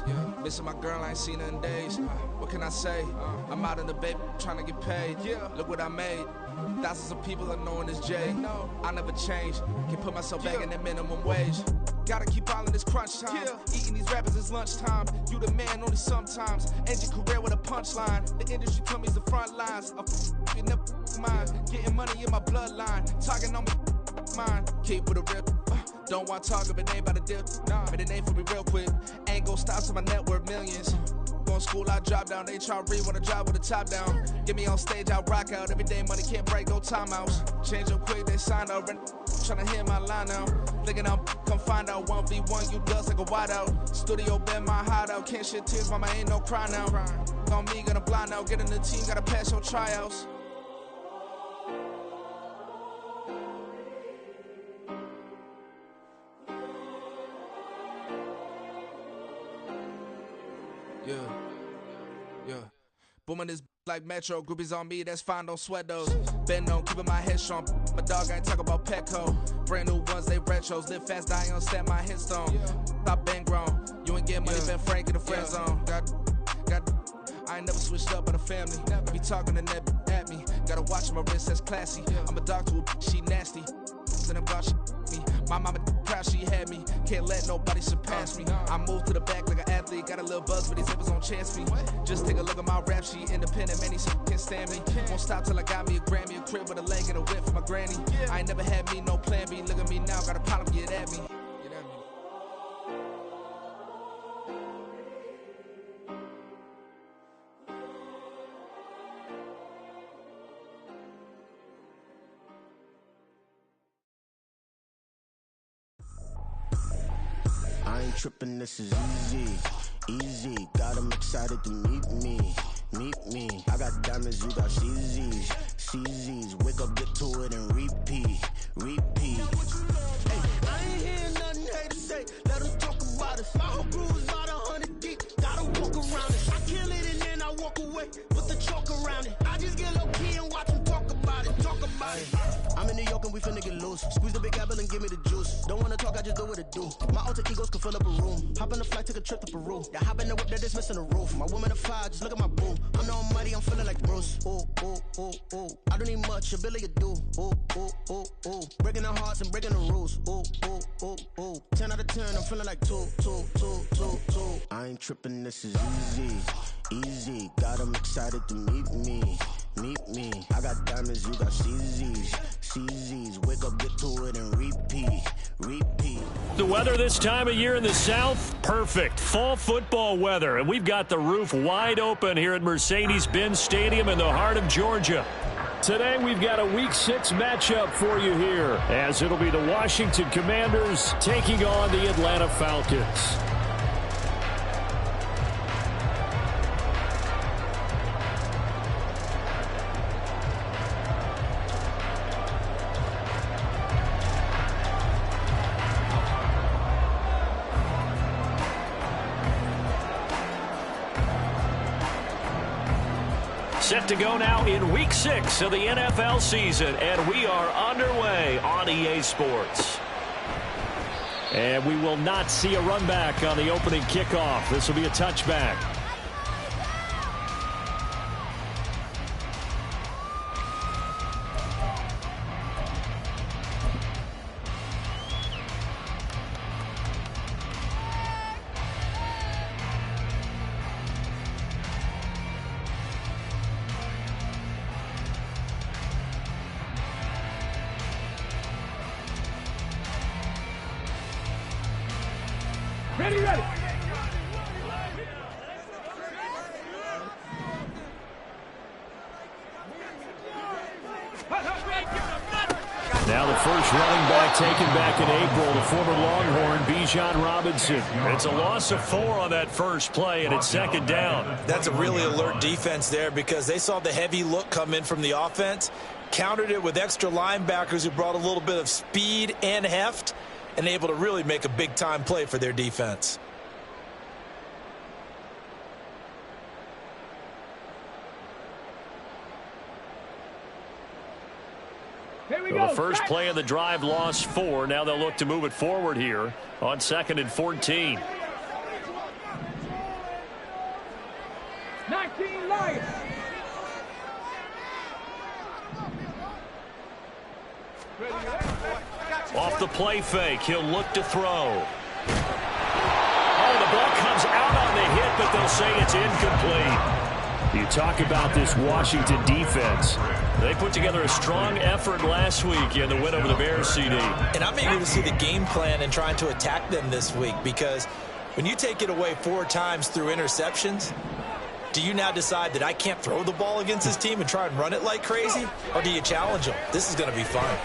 ways. Missing my girl, I ain't seen her in days. What can I say? I'm out in the baby, trying to get paid. Look what I made. Thousands of people are knowing this Jay. I never change. Can put myself back in the minimum wage. Gotta keep all in this crunch time. Eating these rappers is lunchtime. You the man only sometimes. End your career with a punchline. The industry told me the front lines. You never mind. Getting money in my bloodline. Talking on me, mine. Keep with a real. Don't want to talk if it ain't about a deal. Made a name for me real quick. Ain't gon' stop till my net worth millions. Going school, I drop down. They try to read when I drive with the top down. Get me on stage, I rock out. Every day money can't break, no timeouts. Change up quick, they sign up. Tryna hear my line now. Thinking I'm come find out 1v1, you dust like a wideout. Studio been my hideout. Can't shed tears, mama ain't no cry now. On me, gonna blind out. Get in the team, gotta pass your tryouts. Yeah. Booming this like Metro. Groupies on me, that's fine, don't sweat those. Been on, keeping my head strong. My dog ain't talk about Petco. Brand new ones, they retros. Live fast, die on, stand my headstone. Stop been grown. You ain't get money, been frank in the friend zone. I ain't never switched up on the family. Be talking to that at me. Gotta watch my wrist, that's classy. I'm a dog to a she nasty. Then I'm God, she me. My mama proud she had me. Can't let nobody surpass me. I move to the back like an athlete. Got a little buzz, but these zippers don't chance me. Just take a look at my rap sheet. Independent, man, these can't stand me. Won't stop till I got me a Grammy, a crib with a leg and a whip for my granny. I ain't never had me no plan B. Look at me now, got a problem, get at me. I ain't tripping, this is easy. Got 'em excited to meet me. I got diamonds, you got CZs. Wake up, get to it, and repeat. Hey, I ain't hearing nothing haters say. Let them talk about us. My whole crew is about 100 deep. Gotta walk around it. I kill it and then I walk away. Put the chalk around it. I just get low key and watch them talk about it. I'm in New York and we finna get loose. Squeeze the big apple and give me the juice. Don't wanna talk, I just do what it do. My alter egos can fill up a room. Hop on the flight, take a trip to Peru. That hop in the whip that is missing the roof. My woman a fire, just look at my boo. I'm the almighty, I'm feeling like Bruce. Ooh. I don't need much, ability to do. Ooh. Breaking the hearts and breaking the rules. Ooh. 10 out of 10, I'm feeling like two. I ain't tripping, this is easy. Got 'em excited to meet me. I got diamonds, you got CZs. Wake up, get to it, and repeat. The weather this time of year in the South, perfect. Fall football weather, and we've got the roof wide open here at Mercedes-Benz Stadium in the heart of Georgia. Today we've got a Week 6 matchup for you here, as it'll be the Washington Commanders taking on the Atlanta Falcons. Set to go now in Week 6 of the NFL season, and we are underway on EA Sports. And we will not see a run back on the opening kickoff. This will be a touchback. Ready. Now the first running back taken back in April, the former Longhorn, Bijan Robinson. It's a loss of 4 on that first play, and it's second down. That's a really alert defense there because they saw the heavy look come in from the offense, countered it with extra linebackers who brought a little bit of speed and heft, and able to really make a big-time play for their defense. So the first play of the drive lost 4. Now they'll look to move it forward here on 2nd and 14. 19 Lions. Off the play fake, he'll look to throw. Oh, the ball comes out on the hit, but they'll say it's incomplete. You talk about this Washington defense. They put together a strong effort last week in the win over the Bears, CD. And I'm eager to see the game plan and trying to attack them this week, because when you take it away 4 times through interceptions, do you now decide that I can't throw the ball against this team and try and run it like crazy? Or do you challenge them? This is going to be fun.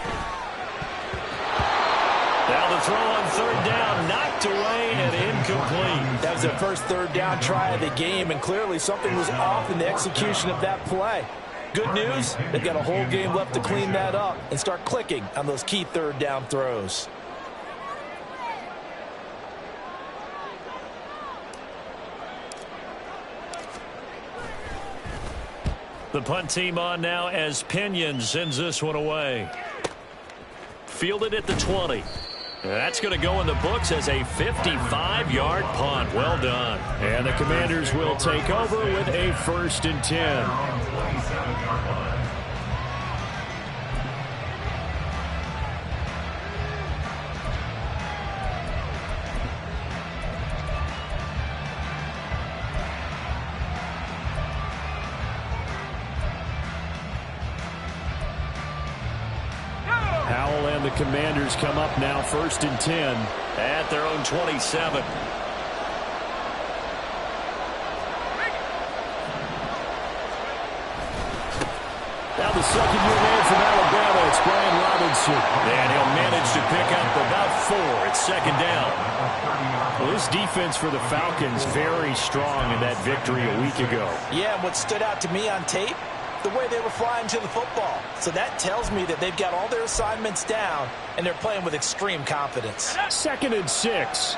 Now the throw on 3rd down, knocked away and incomplete. That was their first 3rd down try of the game, and clearly something was off in the execution of that play. Good news, they've got a whole game left to clean that up and start clicking on those key 3rd down throws. The punt team on now as Pinion sends this one away. Fielded at the 20. That's going to go in the books as a 55-yard punt. Well done. And the Commanders will take over with a 1st and 10. Howell and the Commanders come up now 1st and 10 at their own 27. Now the second-year man from Alabama, it's Brian Robinson. And he'll manage to pick up about 4. It's 2nd down. Well, this defense for the Falcons very strong in that victory a week ago. Yeah, and what stood out to me on tape, the way they were flying to the football. So that tells me that they've got all their assignments down, and they're playing with extreme confidence. 2nd and 6.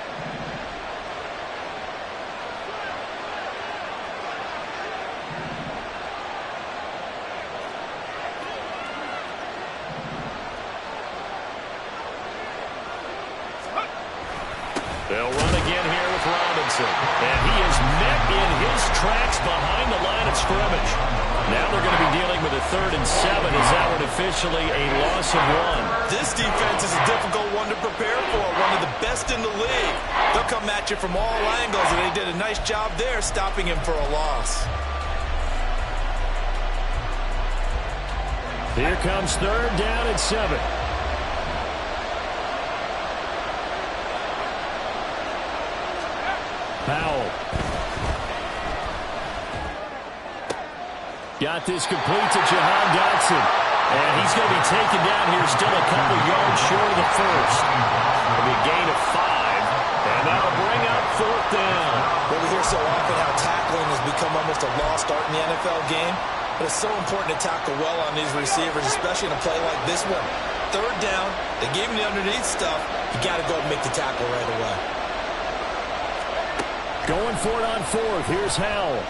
They'll run again here with Robinson. And he is met in his tracks behind the line of scrimmage. Now they're going to be dealing with a 3rd and 7 as that one officially a loss of 1. This defense is a difficult one to prepare for, one of the best in the league. They'll come at you from all angles, and they did a nice job there stopping him for a loss. Here comes 3rd down and 7. Powell. Got this complete to Jahan Dotson. And he's going to be taken down here, still a couple yards short of the first. It'll be a gain of 5. And that'll bring up 4th down. Well, we hear so often how tackling has become almost a lost art in the NFL game. But it's so important to tackle well on these receivers, especially in a play like this one. 3rd down, they gave him the underneath stuff. You got to go and make the tackle right away. Going for it on 4th. Here's Howell.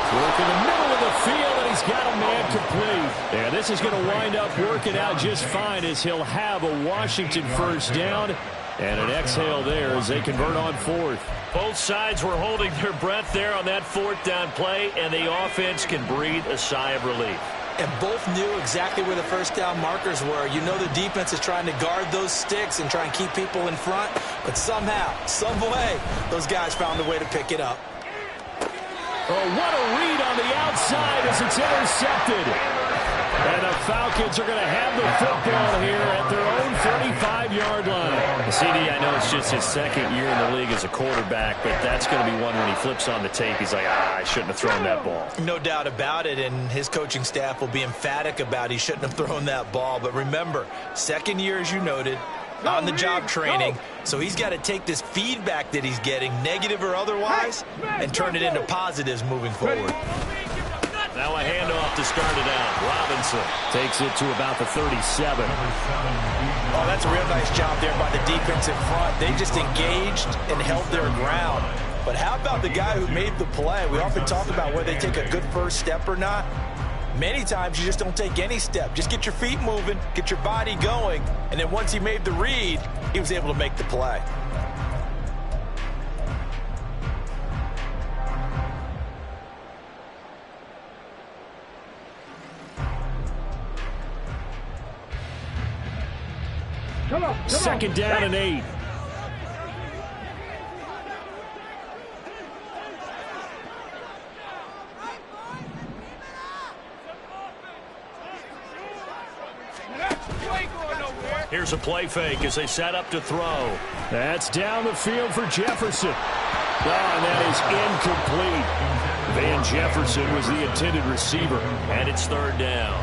Work in the middle of the field, and he's got a man complete. And this is going to wind up working out just fine as he'll have a Washington 1st down. And an exhale there as they convert on 4th. Both sides were holding their breath there on that 4th down play, and the offense can breathe a sigh of relief. And both knew exactly where the 1st down markers were. You know the defense is trying to guard those sticks and try and keep people in front. But somehow, some way, those guys found a way to pick it up. Oh, what a read on the outside as it's intercepted. And the Falcons are going to have the football here at their own 35-yard line. CD, I know it's just his 2nd year in the league as a quarterback, but that's going to be one when he flips on the tape. He's like, I shouldn't have thrown that ball. No doubt about it, and his coaching staff will be emphatic about he shouldn't have thrown that ball. But remember, 2nd year, as you noted, on-the-job training, so he's got to take this feedback that he's getting, negative or otherwise, and turn it into positives moving forward. Now a handoff to start it out. Robinson takes it to about the 37. Oh, that's a real nice job there by the defense in front. They just engaged and held their ground. But how about the guy who made the play? We often talk about whether they take a good first step or not. Many times you just don't take any step. Just get your feet moving, get your body going, and then once he made the read, he was able to make the play. Second down and 8. Here's a play fake as they set up to throw. That's down the field for Jefferson. Oh, and that is incomplete. Van Jefferson was the intended receiver, and it's third down.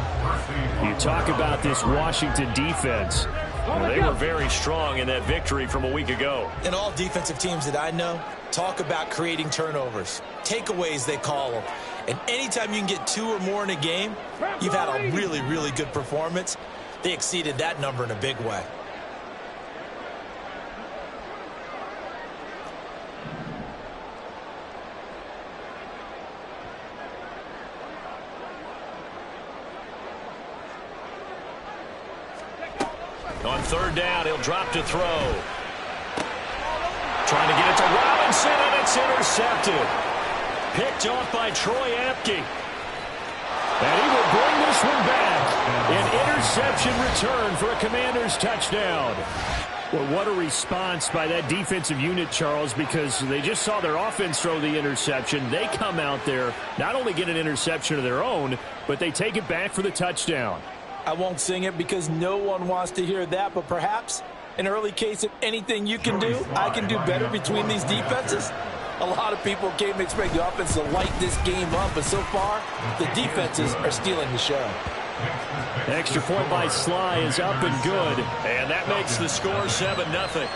You talk about this Washington defense. Well, they were very strong in that victory from a week ago. And all defensive teams that I know talk about creating turnovers. Takeaways, they call them. And anytime you can get 2 or more in a game, you've had a really, really good performance. They exceeded that number in a big way. On third down, he'll drop to throw. Trying to get it to Robinson, and it's intercepted. Picked off by Troy Apke. And he will bring this one back. An interception return for a Commanders touchdown. Well, what a response by that defensive unit, Charles, because they just saw their offense throw the interception. They come out there, not only get an interception of their own, but they take it back for the touchdown. I won't sing it because no one wants to hear that, but perhaps an early case of anything you can do, I can do better between these defenses. A lot of people came to expect the offense to light this game up, but so far, the defenses are stealing the show. Extra point by Sly is up and good, and that makes the score 7-0.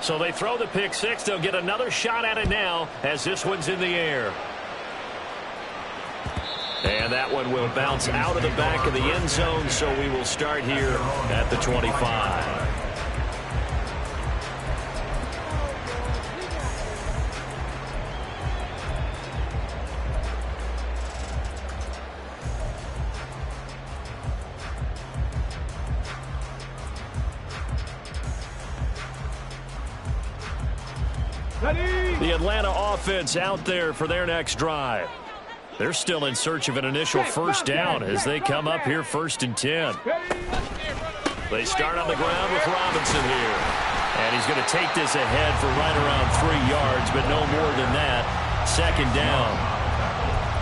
So they throw the pick six. They'll get another shot at it now as this one's in the air. And that one will bounce out of the back of the end zone, so we will start here at the 25. The Atlanta offense out there for their next drive. They're still in search of an initial first down as they come up here 1st and 10. They start on the ground with Robinson here. And he's going to take this ahead for right around 3 yards, but no more than that. 2nd down.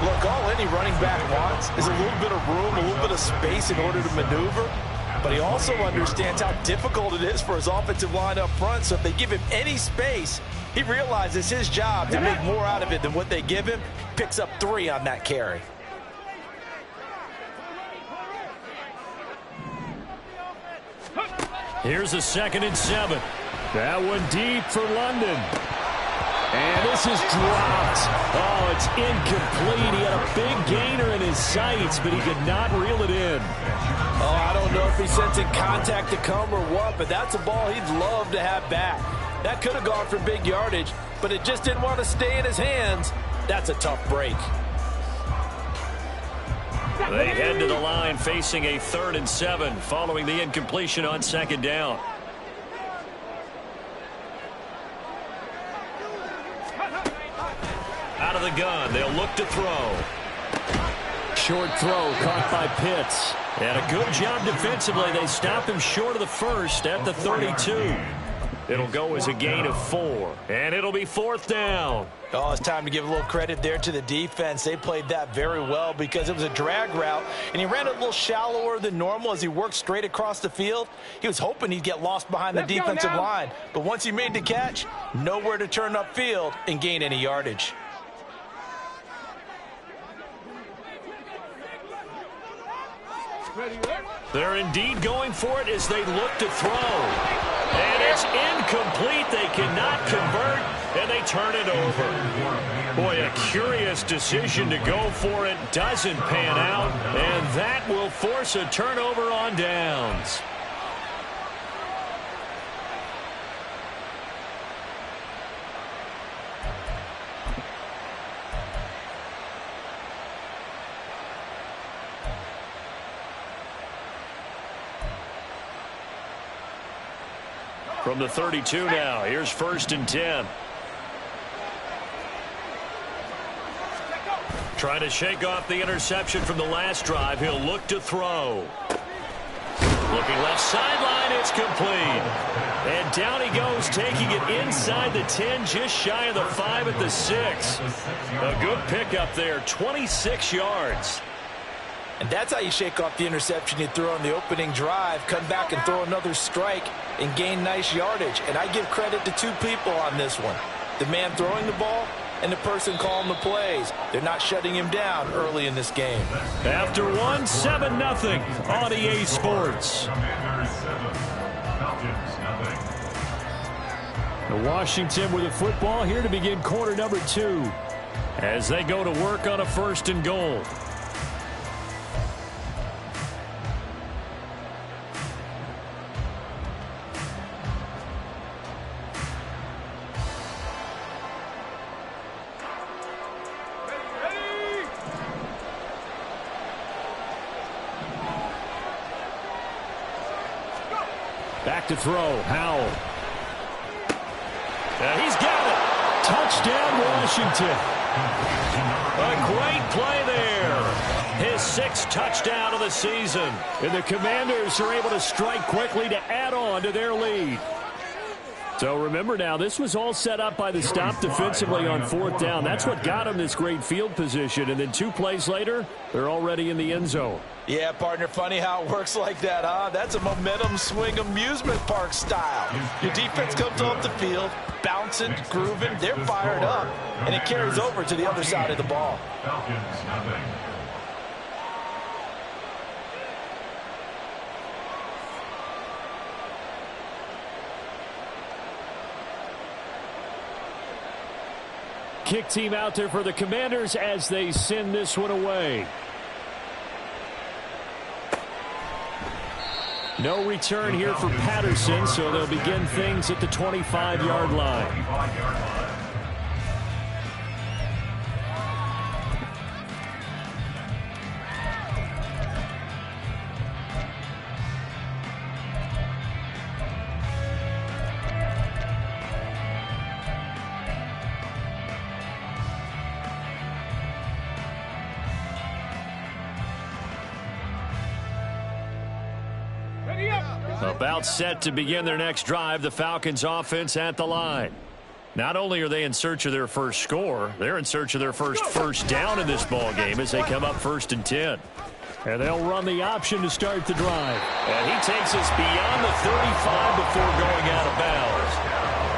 Look, all any running back wants is a little bit of room, a little bit of space in order to maneuver. But he also understands how difficult it is for his offensive line up front. So if they give him any space, he realizes his job to make more out of it than what they give him. Picks up 3 on that carry. Here's a 2nd and 7. That one deep for London. And this is dropped. Oh, it's incomplete. He had a big gainer in his sights, but he could not reel it in. Oh, I don't know if he's sensing contact to come or what, but that's a ball he'd love to have back. That could have gone for big yardage, but it just didn't want to stay in his hands. That's a tough break. They head to the line facing a 3rd and 7 following the incompletion on 2nd down. Out of the gun, they'll look to throw. Short throw caught by Pitts. And a good job defensively. They stop him short of the first at the 32. It'll go as a gain of 4. And it'll be 4th down. Oh, it's time to give a little credit there to the defense. They played that very well because it was a drag route, and he ran it a little shallower than normal as he worked straight across the field. He was hoping he'd get lost behind the defensive line, but once he made the catch, nowhere to turn upfield and gain any yardage. They're indeed going for it as they look to throw. And it's incomplete. They cannot convert, and they turn it over. Boy, a curious decision to go for it. Doesn't pan out, and that will force a turnover on downs. From the 32 now, here's 1st and 10. Trying to shake off the interception from the last drive. He'll look to throw. Looking left sideline, it's complete. And down he goes, taking it inside the 10, just shy of the 5 at the 6. A good pickup there, 26 yards. And that's how you shake off the interception you threw on the opening drive, come back and throw another strike and gain nice yardage. And I give credit to two people on this one. The man throwing the ball and the person calling the plays. They're not shutting him down early in this game. After one, 7-0 on EA Sports. Washington with the football here to begin quarter number 2 as they go to work on a 1st and goal. Back to throw, Howell. He's got it. Touchdown, Washington. A great play there. His 6th touchdown of the season. And the Commanders are able to strike quickly to add on to their lead. So remember now, this was all set up by the stop defensively on 4th down. That's what got them this great field position. And then 2 plays later, they're already in the end zone. Yeah, partner, funny how it works like that, huh? That's a momentum swing amusement park style. Your defense comes off the field, bouncing, grooving, they're fired up, and it carries over to the other side of the ball. Kick team out there for the Commanders as they send this one away. No return here for Patterson, so they'll begin things at the 25-yard line. About set to begin their next drive, the Falcons offense at the line. Not only are they in search of their first score, they're in search of their first down in this ball game as they come up 1st and 10. And they'll run the option to start the drive. And he takes us beyond the 35 before going out of bounds.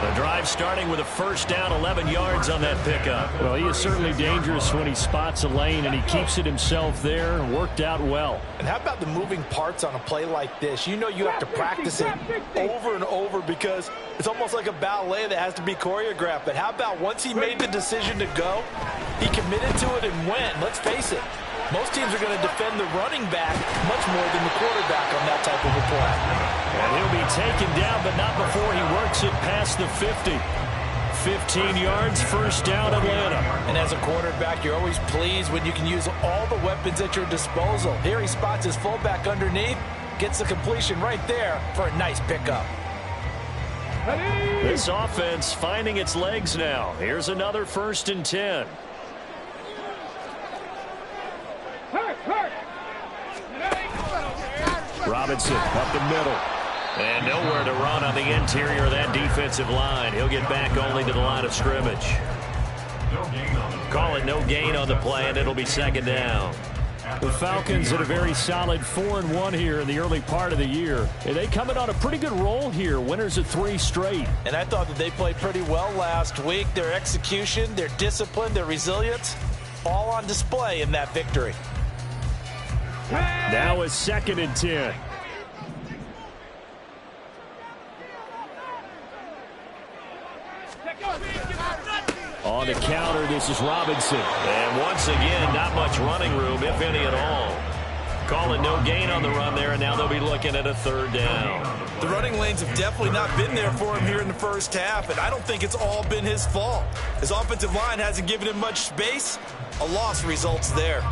The drive starting with a 1st down, 11 yards on that pickup. Well, he is certainly dangerous when he spots a lane, and he keeps it himself there. Worked out well. And how about the moving parts on a play like this? You know you have to practice it over and over because it's almost like a ballet that has to be choreographed. But how about once he made the decision to go, he committed to it and went. Let's face it, most teams are going to defend the running back much more than the quarterback on that type of a play. And he'll be taken down, but not before he works it past the 50. 15 yards, 1st down, Atlanta. And as a quarterback, you're always pleased when you can use all the weapons at your disposal. Here he spots his fullback underneath, gets the completion right there for a nice pickup. This offense finding its legs now. Here's another 1st and 10. Robinson up the middle. And nowhere to run on the interior of that defensive line. He'll get back only to the line of scrimmage. Call it no gain on the play, and it'll be 2nd down. The Falcons at a very solid 4-1 here in the early part of the year. And they come in on a pretty good roll here. Winners of 3 straight. And I thought that they played pretty well last week. Their execution, their discipline, their resilience, all on display in that victory. Now it's 2nd and 10. On the counter, this is Robinson. And once again, not much running room, if any at all. Call it no gain on the run there, and now they'll be looking at a 3rd down. The running lanes have definitely not been there for him here in the first half, and I don't think it's all been his fault. His offensive line hasn't given him much space. A loss results there.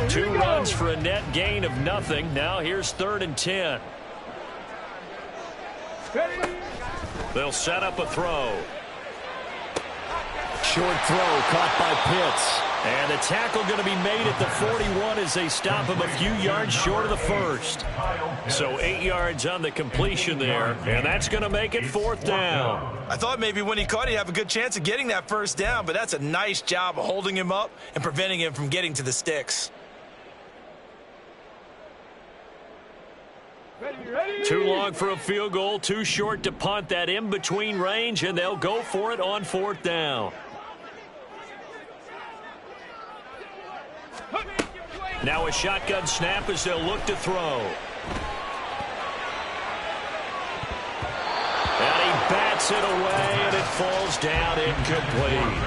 2 runs for a net gain of nothing. Now here's 3rd and 10. They'll set up a throw. Short throw caught by Pitts. And the tackle going to be made at the 41 as they stop him a few yards short of the first. So 8 yards on the completion there, and that's going to make it 4th down. I thought maybe when he caught it, he'd have a good chance of getting that first down, but that's a nice job of holding him up and preventing him from getting to the sticks. Too long for a field goal, too short to punt. That in-between range, and they'll go for it on 4th down. Now a shotgun snap as they'll look to throw. And he bats it away, and it falls down incomplete.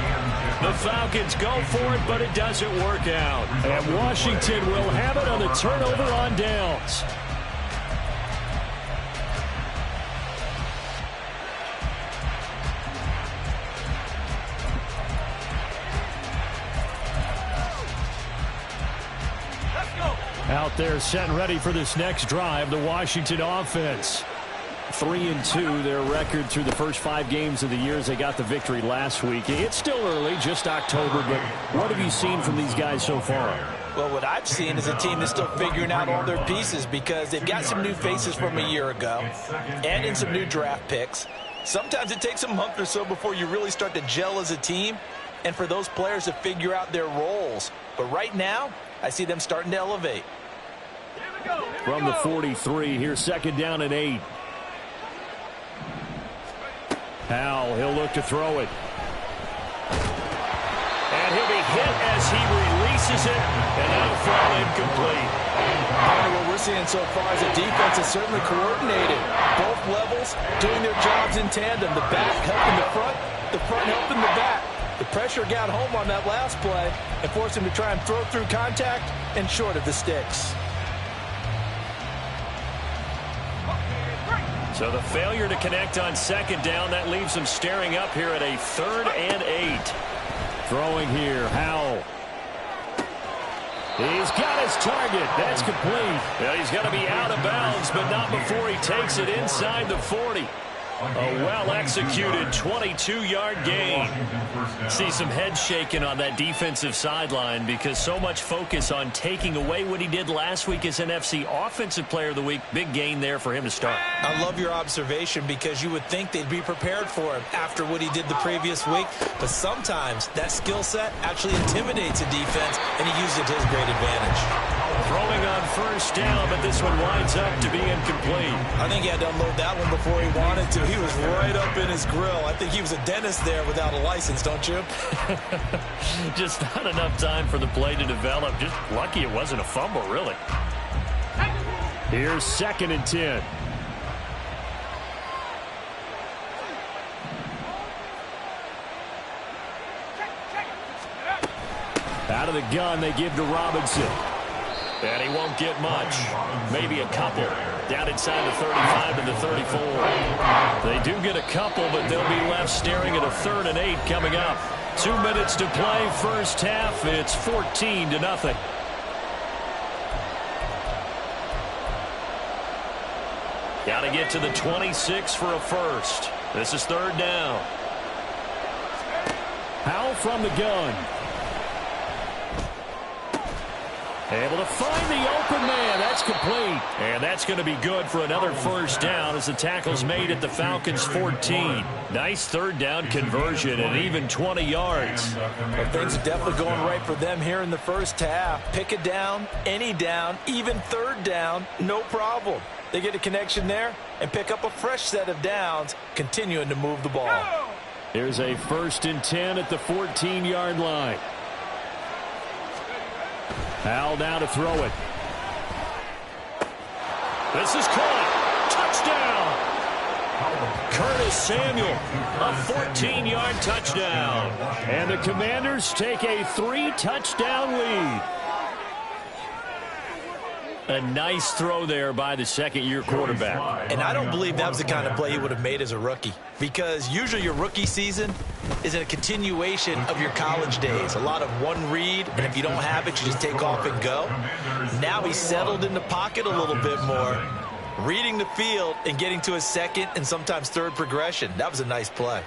The Falcons go for it, but it doesn't work out. And Washington will have it on the turnover on downs. Out there set and ready for this next drive, the Washington offense. 3-2, their record through the first 5 games of the year as they got the victory last week. It's still early, just October, but what have you seen from these guys so far? Well, what I've seen is a team that's still figuring out all their pieces because they've got some new faces from a year ago and in some new draft picks. Sometimes it takes a month or so before you really start to gel as a team and for those players to figure out their roles. But right now, I see them starting to elevate. From the 43, here's 2nd down and 8. Howell, he'll look to throw it. And he'll be hit as he releases it, and that'll fall incomplete. What we're seeing so far is the defense is certainly coordinated. Both levels doing their jobs in tandem. The back helping the front helping the back. The pressure got home on that last play and forced him to try and throw through contact and short of the sticks. So the failure to connect on 2nd down, that leaves them staring up here at a 3rd and 8. Throwing here, Howell. He's got his target. That's complete. Well, he's going to be out of bounds, but not before he takes it inside the 40. A well-executed 22-yard gain. See some head shaking on that defensive sideline because so much focus on taking away what he did last week as NFC Offensive Player of the Week. Big gain there for him to start. I love your observation because you would think they'd be prepared for him after what he did the previous week. But sometimes that skill set actually intimidates a defense, and he used it to his great advantage. Throwing on 1st down, but this one winds up to be incomplete. I think he had to unload that one before he wanted to. He was right up in his grill. I think he was a dentist there without a license, don't you? Just not enough time for the play to develop. Just lucky it wasn't a fumble, really. Here's 2nd and 10. Out of the gun, they give to Robinson. And he won't get much. Maybe a couple. Down inside the 35 and the 34. They do get a couple, but they'll be left staring at a 3rd and 8 coming up. 2 minutes to play, 1st half. It's 14-0. Got to get to the 26 for a 1st. This is 3rd down. Howell from the gun. Able to find the open man. That's complete. And that's going to be good for another 1st down as the tackle's made at the Falcons' 14. Nice 3rd down conversion and even 20 yards. Well, things are definitely going right for them here in the 1st half. Pick a down, any down, even 3rd down, no problem. They get a connection there and pick up a fresh set of downs, continuing to move the ball. Here's a 1st and 10 at the 14-yard line. Howell now to throw it. This is caught. Touchdown. Curtis Samuel, a 14-yard touchdown. And the Commanders take a 3-touchdown lead. A nice throw there by the 2nd-year quarterback. And I don't believe that was the kind of play he would have made as a rookie. Because usually your rookie season, is a continuation of your college days. A lot of one read, and if you don't have it, you just take off and go. Now he's settled in the pocket a little bit more, reading the field and getting to a second and sometimes third progression. That was a nice play.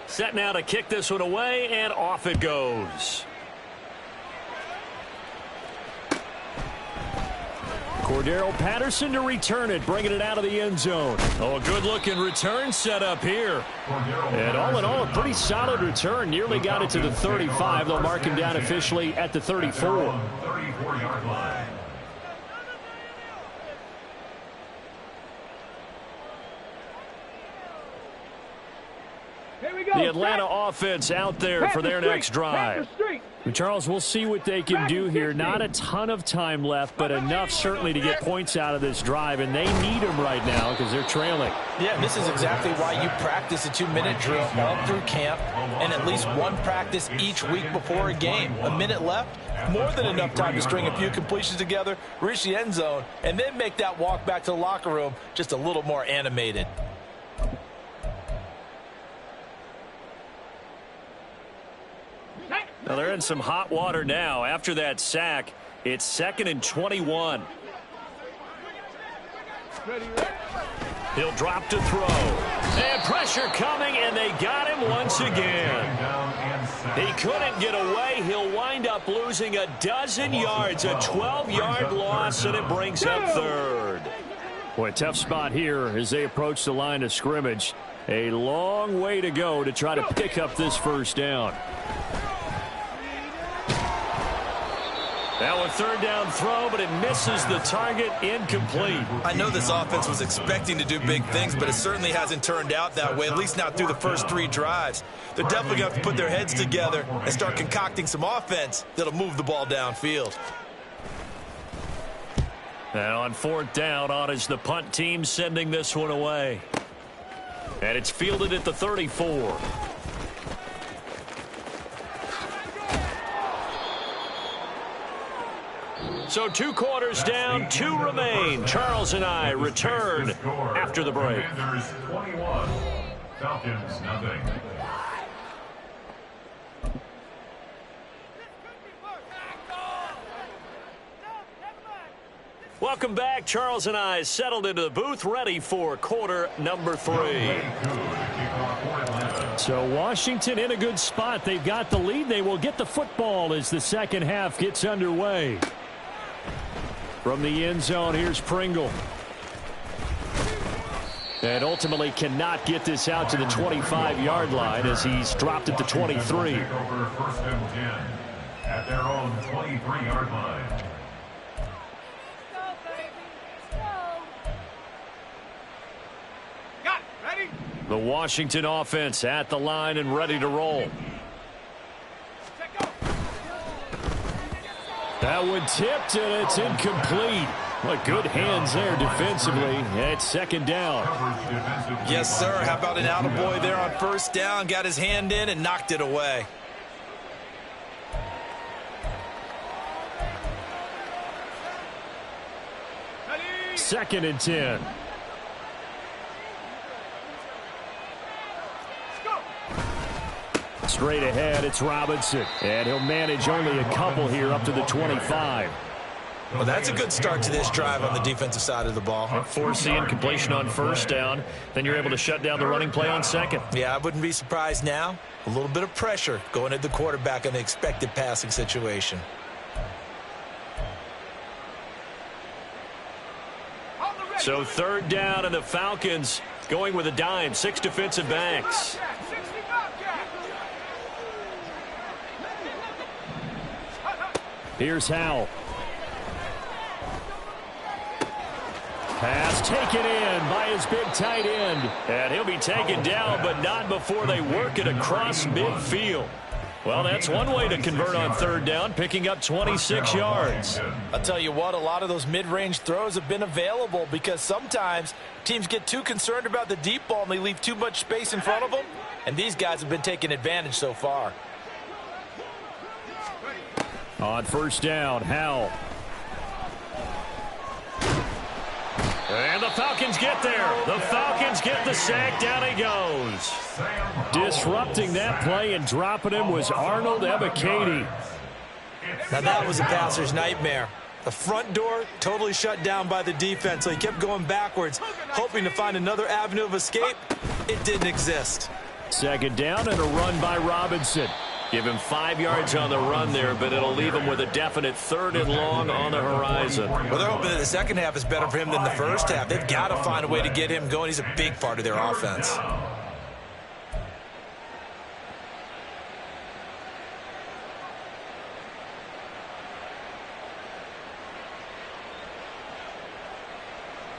Set now to kick this one away, and off it goes. Cordero Patterson to return it, bringing it out of the end zone. Oh, a good-looking return set up here. And all in all, a pretty solid return. Nearly got it to the 35. They'll mark him down officially at the 34. 34-yard line. The Atlanta offense out there for their next drive. Charles, we'll see what they can do here. Not a ton of time left, but enough certainly to get points out of this drive, and they need them right now because they're trailing. Yeah, and this is exactly why you practice a 2-minute drill all through camp and at least one practice each week before a game. A minute left, more than enough time to string a few completions together, reach the end zone, and then make that walk back to the locker room just a little more animated. Now they're in some hot water now. After that sack, it's 2nd and 21. He'll drop to throw. And pressure coming, and they got him once again. He couldn't get away. He'll wind up losing a dozen yards, a 12-yard loss, and it brings up third. Boy, tough spot here as they approach the line of scrimmage. A long way to go to try to pick up this first down. That one third down throw, but it misses the target, incomplete. I know this offense was expecting to do big things, but it certainly hasn't turned out that way, at least not through the first 3 drives. They're definitely going to have to put their heads together and start concocting some offense that'll move the ball downfield. And on 4th down, on is the punt team sending this one away. And it's fielded at the 34. So 2 quarters down, 2 remain. Charles and I return after the break. Commanders 21, Falcons nothing. Welcome back. Charles and I settled into the booth, ready for quarter number 3. So Washington in a good spot. They've got the lead. They will get the football as the second half gets underway. From the end zone, here's Pringle. And ultimately cannot get this out to the 25-yard line as he's dropped at the 23. First and 10 at their own 23-yard line. The Washington offense at the line and ready to roll. That one tipped, and it's incomplete. What good hands there defensively. It's second down. Yes, sir. How about an attaboy there on first down? Got his hand in and knocked it away. Second and 10. Straight ahead, it's Robinson. And he'll manage only a couple here up to the 25. Well, that's a good start to this drive on the defensive side of the ball. Force the incompletion on first down. Then you're able to shut down the running play on second. Yeah, I wouldn't be surprised now. A little bit of pressure going at the quarterback in the expected passing situation. So third down, and the Falcons going with a dime. 6 defensive backs. Here's Howell. Pass taken in by his big tight end. And he'll be taken down, but not before they work it across midfield. Well, that's one way to convert on third down, picking up 26 yards. I'll tell you what, a lot of those mid-range throws have been available because sometimes teams get too concerned about the deep ball and they leave too much space in front of them. And these guys have been taking advantage so far. On first down, Howell. And the Falcons get there. The Falcons get the sack. Down he goes. Disrupting that play and dropping him was Arnold Ebiketie. Now that was a passer's nightmare. The front door totally shut down by the defense, so he kept going backwards, hoping to find another avenue of escape. It didn't exist. Second down and a run by Robinson. Give him 5 yards on the run there, but it'll leave him with a definite 3rd and long on the horizon. Well, they're hoping that the second half is better for him than the first half. They've got to find a way to get him going. He's a big part of their offense.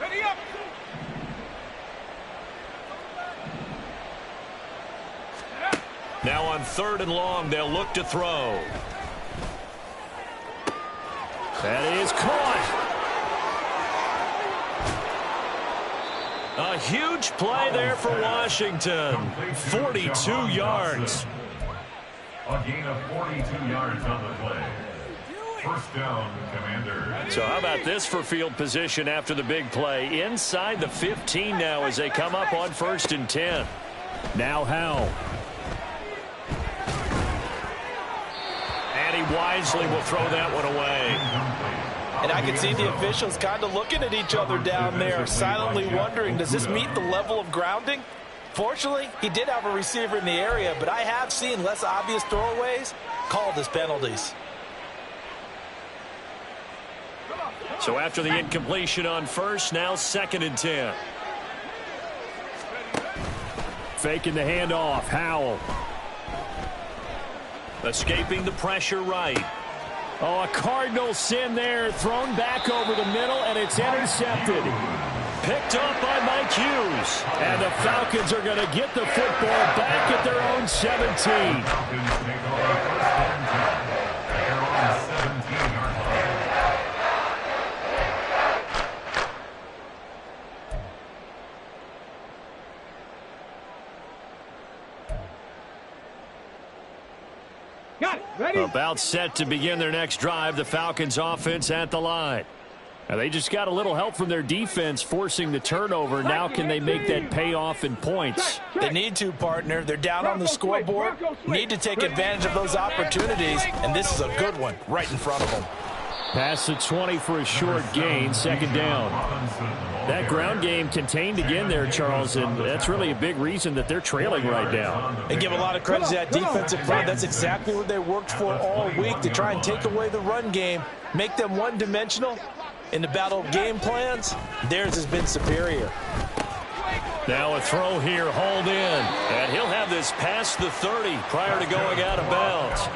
Ready up. Now on 3rd and long, they'll look to throw. That is caught. A huge play there for Washington. 42 yards. A gain of 42 yards on the play. First down, Commanders. So how about this for field position after the big play? Inside the 15 now as they come up on 1st and 10. Now Howell. And he wisely will throw that one away. And I can see the officials kind of looking at each other down there, silently wondering, does this meet the level of grounding? Fortunately, he did have a receiver in the area, but I have seen less obvious throwaways called as penalties. So after the incompletion on 1st, now 2nd and 10. Faking the handoff, Howell. Escaping the pressure right. Oh, a cardinal sin there, thrown back over the middle, and it's intercepted. Picked up by Mike Hughes. And the Falcons are going to get the football back at their own 17. About set to begin their next drive, the Falcons offense at the line. Now they just got a little help from their defense forcing the turnover. Now can they make that pay off in points? They need to, partner. They're down on the scoreboard. Need to take advantage of those opportunities, and this is a good one right in front of them. Past the 20 for a short gain, 2nd down. That ground game contained again there, Charles, and that's really a big reason that they're trailing right now. And give a lot of credit to that defensive front. That's exactly what they worked for all week, to try and take away the run game, make them one-dimensional. In the battle of game plans, theirs has been superior. Now a throw here, hauled in, and he'll have this past the 30 prior to going out of bounds.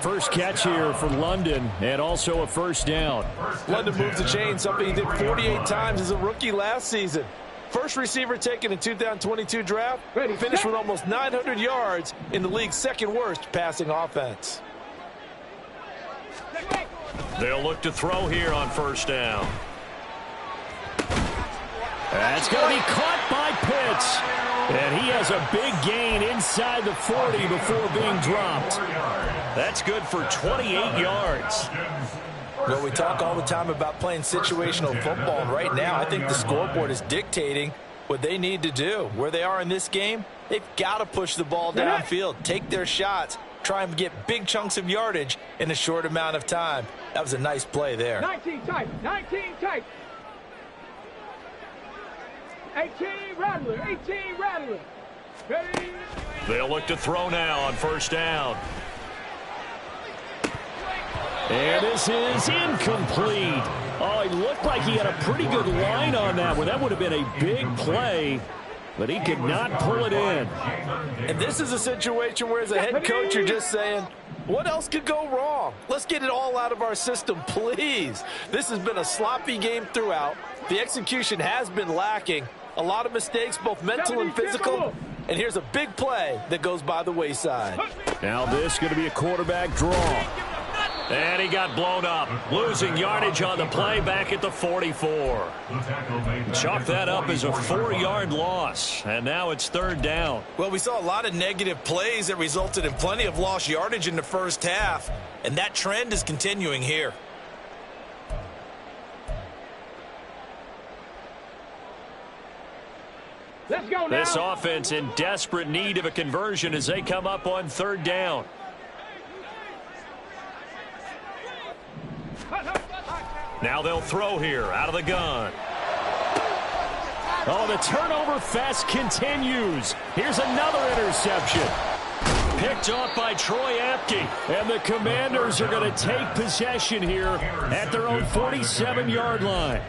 First catch here for London, and also a 1st down. London moves the chain, something he did 48 times as a rookie last season. First receiver taken in 2022 draft, finished with almost 900 yards in the league's 2nd worst passing offense. They'll look to throw here on 1st down. That's going to be caught by Pitts. And he has a big gain inside the 40 before being dropped. That's good for 28 yards. Well, we talk all the time about playing situational football, and right now I think the scoreboard is dictating what they need to do. Where they are in this game, they've got to push the ball downfield, take their shots, try and get big chunks of yardage in a short amount of time. That was a nice play there. 19 tight, 19 tight. 18 Rattler, 18 Rattler. Ready? They'll look to throw now on 1st down. And this is incomplete. Oh, he looked like he had a pretty good line on that one. That would have been a big play, but he could not pull it in. And this is a situation where as a head coach you're just saying, what else could go wrong? Let's get it all out of our system, please. This has been a sloppy game throughout. The execution has been lacking. A lot of mistakes, both mental and physical. And here's a big play that goes by the wayside. Now this is going to be a quarterback draw. And he got blown up. Losing yardage on the play back at the 44. Chalk that up as a 4-yard loss. And now it's 3rd down. Well, we saw a lot of negative plays that resulted in plenty of lost yardage in the first half. And that trend is continuing here. go now. This offense in desperate need of a conversion as they come up on 3rd down. Now they'll throw here out of the gun. Oh, the turnover fest continues. Here's another interception. Picked off by Troy Apke. And the Commanders are going to take possession here at their own 47-yard line.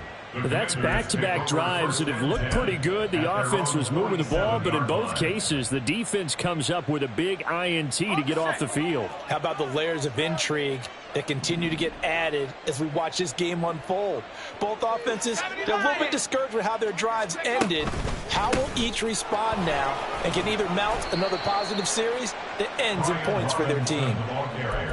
That's back-to-back drives that have looked pretty good. The offense was moving the ball, but in both cases, the defense comes up with a big INT to get off the field. How about the layers of intrigue that continue to get added as we watch this game unfold? Both offenses, they're a little bit discouraged with how their drives ended. How will each respond now and can either mount another positive series that ends in points for their team?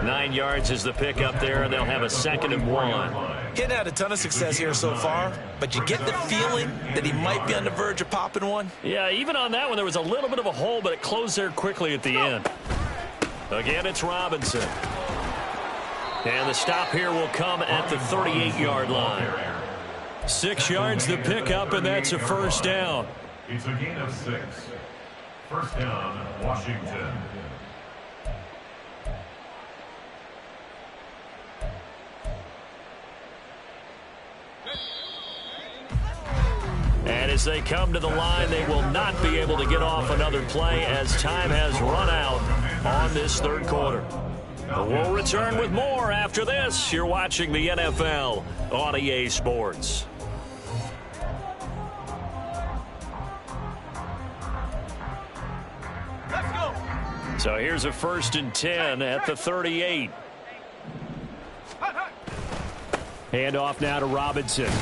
9 yards is the pickup there, and they'll have a 2nd and 1. Getting had a ton of success here so far, but you get the feeling that he might be on the verge of popping one. Yeah, even on that one, there was a little bit of a hole, but it closed there quickly at the end. Again, it's Robinson. And the stop here will come at the 38-yard line. 6 yards the pickup, and that's a 1st down. It's a gain of 6. 1st down, Washington. And as they come to the line, they will not be able to get off another play as time has run out on this 3rd quarter. We'll return with more after this. You're watching the NFL on EA Sports. Let's go. So here's a 1st and 10 at the 38. Handoff now to Robinson.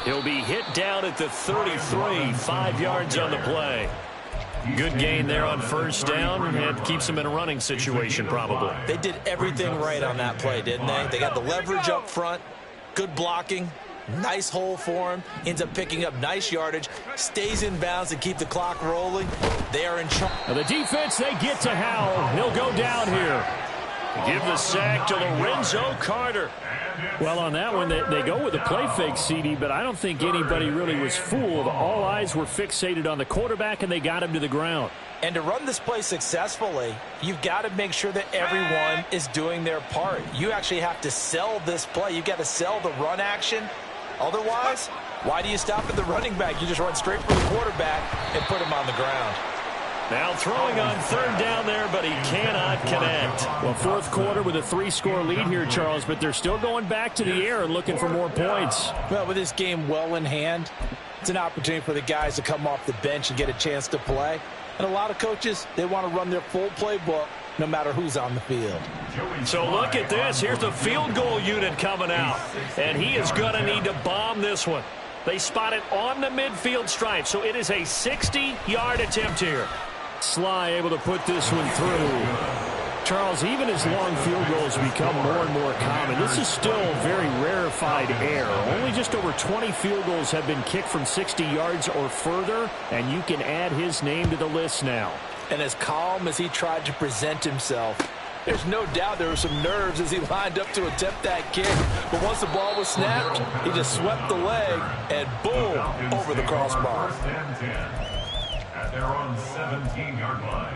He'll be hit down at the 33, 5 yards on the play. Good gain there on 1st down, and keeps him in a running situation probably. They did everything right on that play, didn't they? They got the leverage up front, good blocking, nice hole for him, ends up picking up nice yardage, stays in bounds to keep the clock rolling. They are in charge. The defense, they get to Howell. He'll go down here. Give the sack to Lorenzo Carter. Well, on that one, they go with a play fake, CD, but I don't think anybody really was fooled. All eyes were fixated on the quarterback, and they got him to the ground. And to run this play successfully, you've got to make sure that everyone is doing their part. You actually have to sell this play. You've got to sell the run action. Otherwise, why do you stop at the running back? You just run straight for the quarterback and put him on the ground. Now throwing on 3rd down there, but he cannot connect. Well, 4th quarter with a 3-score lead here, Charles, but they're still going back to the air and looking for more points. Well, with this game well in hand, it's an opportunity for the guys to come off the bench and get a chance to play. And a lot of coaches, they want to run their full playbook no matter who's on the field. So look at this. Here's the field goal unit coming out, and he is going to need to bomb this one. They spot it on the midfield stripe, so it is a 60-yard attempt here. Sly able to put this one through. Charles, even as long field goals become more and more common, this is still very rarefied air. Only just over 20 field goals have been kicked from 60 yards or further, and you can add his name to the list now. And as calm as he tried to present himself, there's no doubt there were some nerves as he lined up to attempt that kick. But once the ball was snapped, he just swept the leg and boom, over the crossbar. At their own 17-yard line.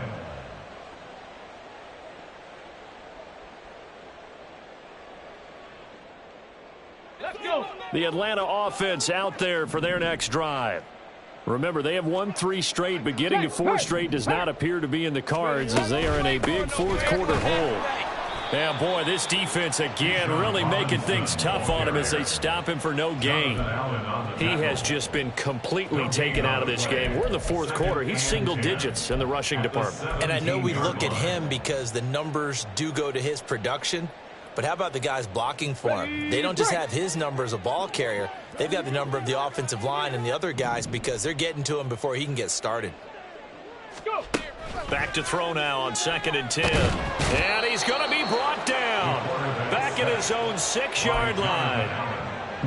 Let's go. The Atlanta offense out there for their next drive. Remember, they have won 3 straight, but getting to 4 straight does not appear to be in the cards as they are in a big 4th quarter hole. Yeah, boy, this defense again really making things tough on him as they stop him for no gain. He has just been completely taken out of this game. We're in the 4th quarter. He's single digits in the rushing department. And I know we look at him because the numbers do go to his production. But how about the guys blocking for him? They don't just have his number as a ball carrier. They've got the number of the offensive line and the other guys because they're getting to him before he can get started. Go. Back to throw now on 2nd and 10. And he's going to be brought down. Back at his own 6-yard line.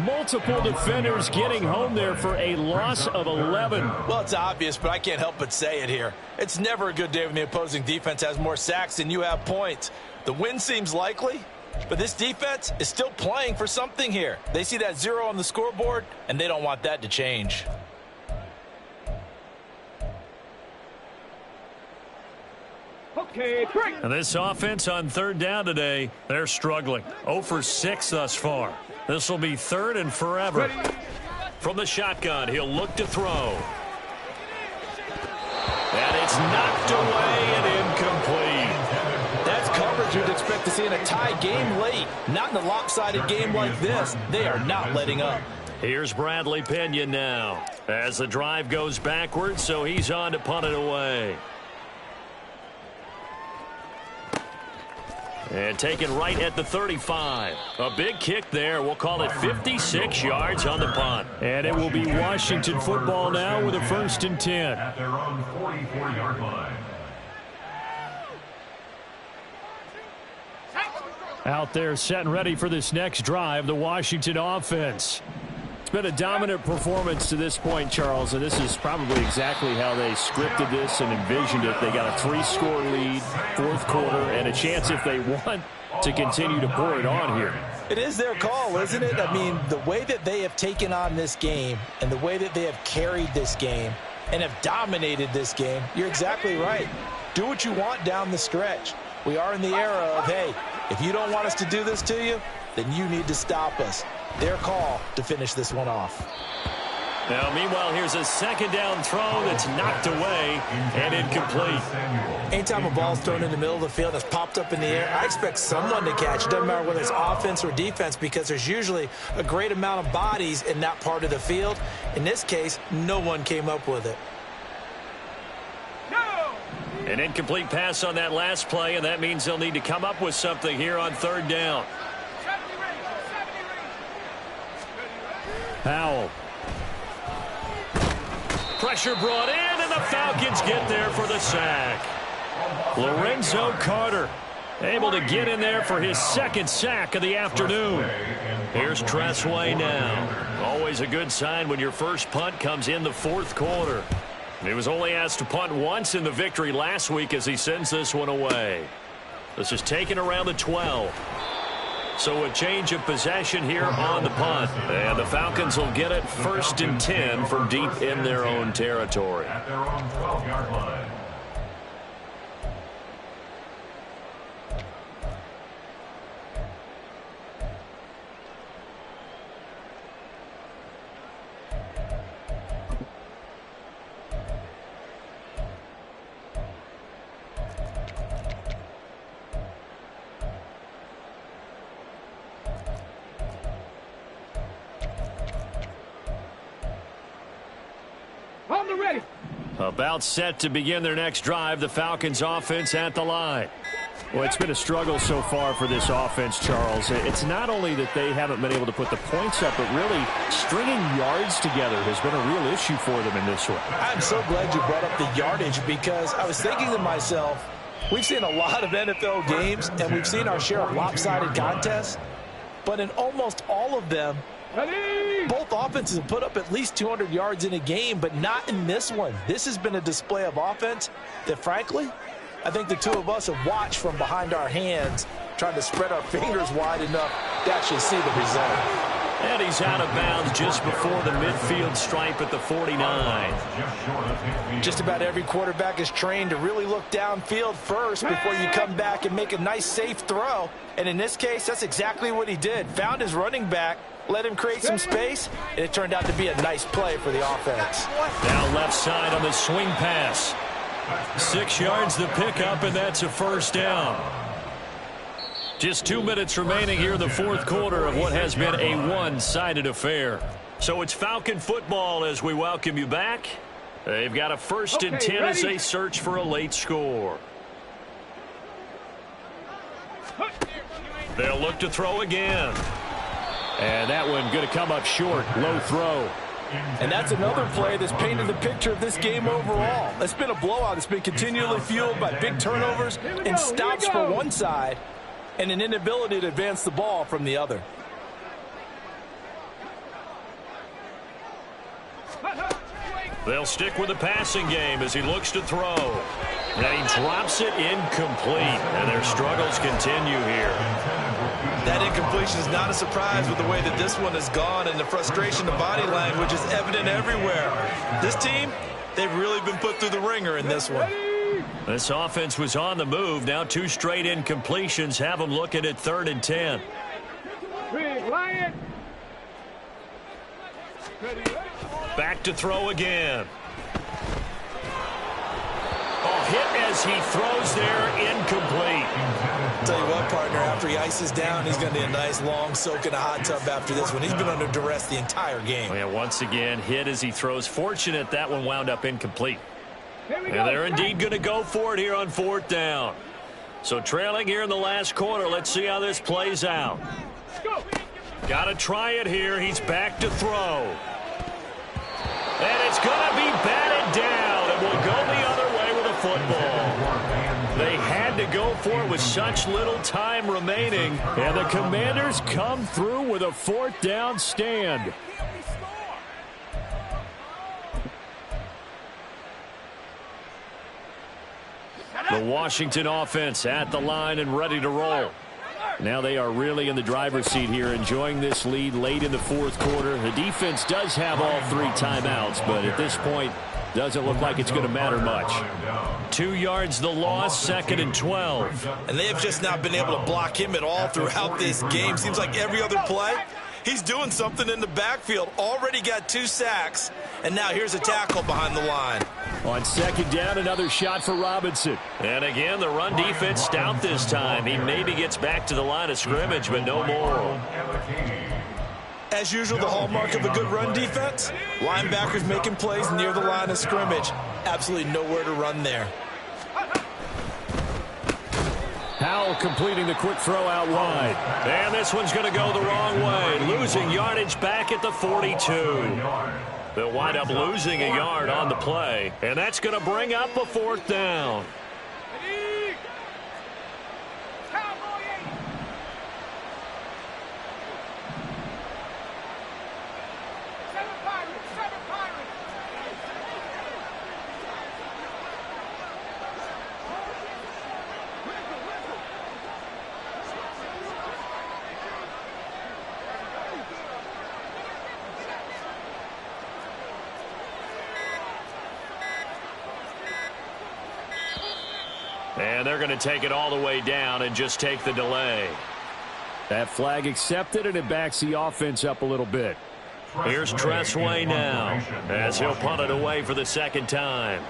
Multiple defenders getting home there for a loss of 11. Well, it's obvious, but I can't help but say it here. It's never a good day when the opposing defense has more sacks than you have points. The win seems likely, but this defense is still playing for something here. They see that 0 on the scoreboard, and they don't want that to change. Okay, break. And this offense on third down today, they're struggling. 0 for 6 thus far. This will be 3rd and forever. Ready. From the shotgun, he'll look to throw. And it's knocked away and incomplete. That's coverage you'd expect to see in a tie game late. Not in a lopsided game like this. They are not letting up. Here's Bradley Pinion now as the drive goes backwards, so he's on to punt it away. And taken right at the 35. A big kick there. We'll call it 56 yards on the punt. And it will be Washington football now with a 1st and 10. At their own 44-yard line. Out there set and ready for this next drive, the Washington offense. It's been a dominant performance to this point, Charles, and this is probably exactly how they scripted this and envisioned it. They got a 3-score lead, 4th quarter, and a chance if they want to continue to pour it on here. It is their call, isn't it? I mean, the way that they have taken on this game and the way that they have carried this game and have dominated this game, you're exactly right. Do what you want down the stretch. We are in the era of, hey, if you don't want us to do this to you, then you need to stop us. Their call to finish this one off. Now, meanwhile, here's a 2nd down throw that's knocked away and incomplete. Anytime a ball's thrown in the middle of the field that's popped up in the air, I expect someone to catch it. Doesn't matter whether it's offense or defense, because there's usually a great amount of bodies in that part of the field. In this case, no one came up with it. An incomplete pass on that last play, and that means they'll need to come up with something here on 3rd down. Powell. Pressure brought in, and the Falcons get there for the sack. Lorenzo Carter able to get in there for his 2nd sack of the afternoon. Here's Tressway now. Always a good sign when your first punt comes in the 4th quarter. He was only asked to punt once in the victory last week as he sends this one away. This is taken around the 12. So a change of possession here on the punt. And the Falcons will get it 1st and 10 from deep in their own territory. At their own 12-yard line. Ready. About set to begin their next drive, the Falcons offense at the line. Well, it's been a struggle so far for this offense, Charles. It's not only that they haven't been able to put the points up, but really stringing yards together has been a real issue for them in this one. I'm so glad you brought up the yardage, because I was thinking to myself, we've seen a lot of NFL games, and we've seen our share of lopsided contests, but in almost all of them, both offenses have put up at least 200 yards in a game, but not in this one. This has been a display of offense that, frankly, I think the two of us have watched from behind our hands, trying to spread our fingers wide enough to actually see the result. And he's out of bounds just before the midfield stripe at the 49. Just about every quarterback is trained to really look downfield first before you come back and make a nice, safe throw. And in this case, that's exactly what he did. Found his running back, let him create some space, and it turned out to be a nice play for the offense. Now left side on the swing pass. 6 yards the pickup, and that's a 1st down. Just 2 minutes remaining here in the 4th quarter of what has been a one-sided affair. So it's Falcon football as we welcome you back. They've got a 1st and 10 as they search for a late score. They'll look to throw again. And that one going to come up short. Low throw. And that's another play that's painted the picture of this game overall. It's been a blowout. It's been continually fueled by big turnovers and stops for one side and an inability to advance the ball from the other. They'll stick with the passing game as he looks to throw. And he drops it incomplete. And their struggles continue here. That incompletion is not a surprise with the way that this one has gone, and the frustration, the body language is evident everywhere. This team, they've really been put through the ringer in this one. This offense was on the move. Now 2 straight incompletions have them looking at 3rd and 10. Big Lion. Back to throw again. Oh, hit as he throws there, incomplete. Tell you what, partner, after he ices down, he's going to need a nice long soak in a hot tub after this one. He's been under duress the entire game. Oh, yeah, once again, hit as he throws. Fortunate that one wound up incomplete. And they're indeed going to go for it here on 4th down. So trailing here in the last quarter. Let's see how this plays out. Got to try it here. He's back to throw. And it's going to be batted down. And will go the other way with a football. They had to go for it with such little time remaining. And the Commanders come through with a 4th down stand. The Washington offense at the line and ready to roll. Now they are really in the driver's seat here, enjoying this lead late in the 4th quarter. The defense does have all 3 timeouts, but at this point, doesn't look like it's going to matter much. 2 yards the loss, 2nd and 12. And they have just not been able to block him at all throughout this game. Seems like every other play, he's doing something in the backfield. Already got 2 sacks, and now here's a tackle behind the line. On 2nd down, another shot for Robinson. And again, the run defense stout this time. He maybe gets back to the line of scrimmage, but no more. As usual, the hallmark of a good run defense, linebackers making plays near the line of scrimmage. Absolutely nowhere to run there. Howell completing the quick throw out wide. And this one's going to go the wrong way, losing yardage back at the 42. They'll wind up losing a yard on the play, and that's going to bring up a 4th down. And they're going to take it all the way down and just take the delay. That flag accepted, and it backs the offense up a little bit. Here's Tressway now as he'll punt it away for the 2nd time.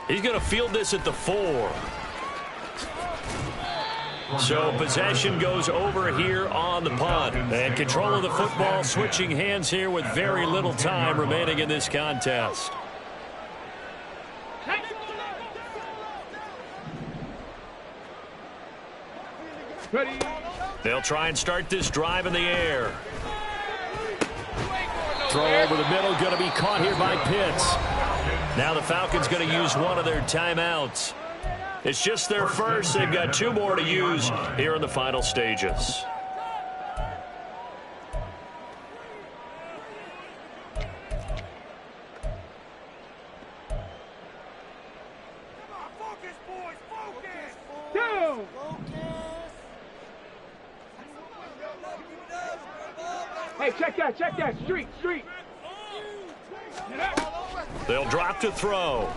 He's going to field this at the 4. So possession goes over here on the punt. And control of the football switching hands here with very little time remaining in this contest. Ready. They'll try and start this drive in the air. Throw over the middle, going to be caught here by Pitts. Now the Falcons going to use one of their timeouts. It's just their first. They've got 2 more to use here in the final stages. Hey, check that. Street. They'll drop to throw.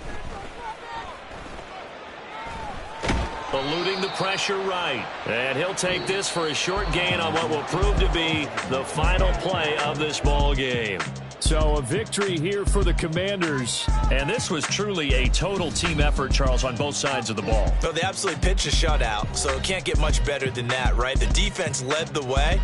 Eluding the pressure right. And he'll take this for a short gain on what will prove to be the final play of this ball game. So a victory here for the Commanders. And this was truly a total team effort, Charles, on both sides of the ball. Well, they absolutely pitched a shutout, so it can't get much better than that, right? The defense led the way.